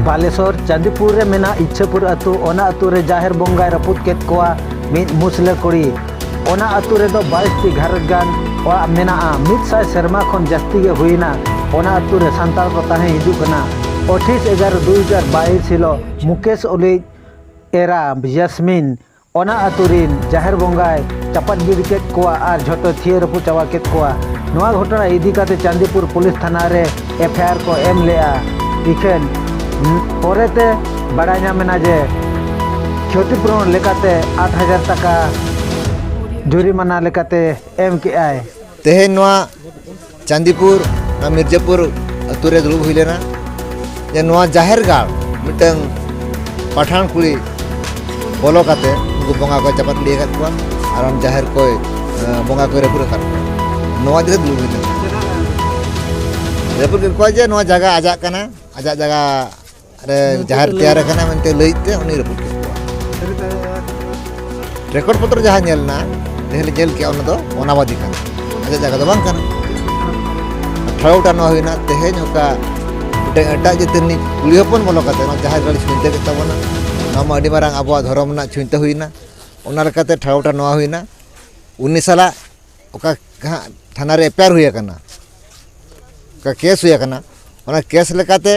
बालेश्वर चांदीपुर रे मेना इच्छापुर अतु ओना अतु रे जाहिर बोंगाय रपुत केत कोआ मिद मुसले कुड़ी ओना अतु रे दो 22 टी घर गान ओरा मेना मिद साय शर्मा खन जास्ती गे हुईना ओना अतु रे संताल को ताहे हिजु कना 28/11/2022 हिलो मुकेश ओली एरा यास्मीन ओना अतु रिन जाहिर बोंगाय चपट गिर केत कोआ आर झोटो थिए रपु चावा केत कोआ नोआ घटना इदी काते चांदीपुर पुलिस थाना रे एफआईआर को एम लेआ इखेन पोरेते बड़ाया मेना जे क्षतिपूरण लेकाते 8,000 टाका जुर्माना लेकाते एम के आय तेहेन नोआ चांदीपुर मिर्जापुर अतुरे दुलुब हुई लेना जे नोआ जाहिर गाड़ मिटंग पठान कुड़ी बोलो काते उनको बोंगा को चपत लिए कात कुआ आराम जाहिर कोई बोंगा को रेपुर कात नोआ दिखे दुलुब हुई लेना रेपुर के कोई जे नोआ जगह आजा कना आजा जगह अरे जाहिर तैयार करना मनते लईते उनी रेपुर के रेकॉर्ड पत्र जहां नेलना देहले जेल के ओना दो ओनाबादी कना आजा जगह दो बांग कना ठड़ौटा न होइना तेहेन ओका एटा जतनी कुड़ी हपन बोलो काते जाहिर गाड़ी छुनते के तबना नाम अडी मारांग आबो धर्म ना छुनते हुइना ओना लकाते ठड़ौटा न होइना उनी साला ओका थाना रे एफआईआर हुई कना का केस हुई कना ओना केस लेकाते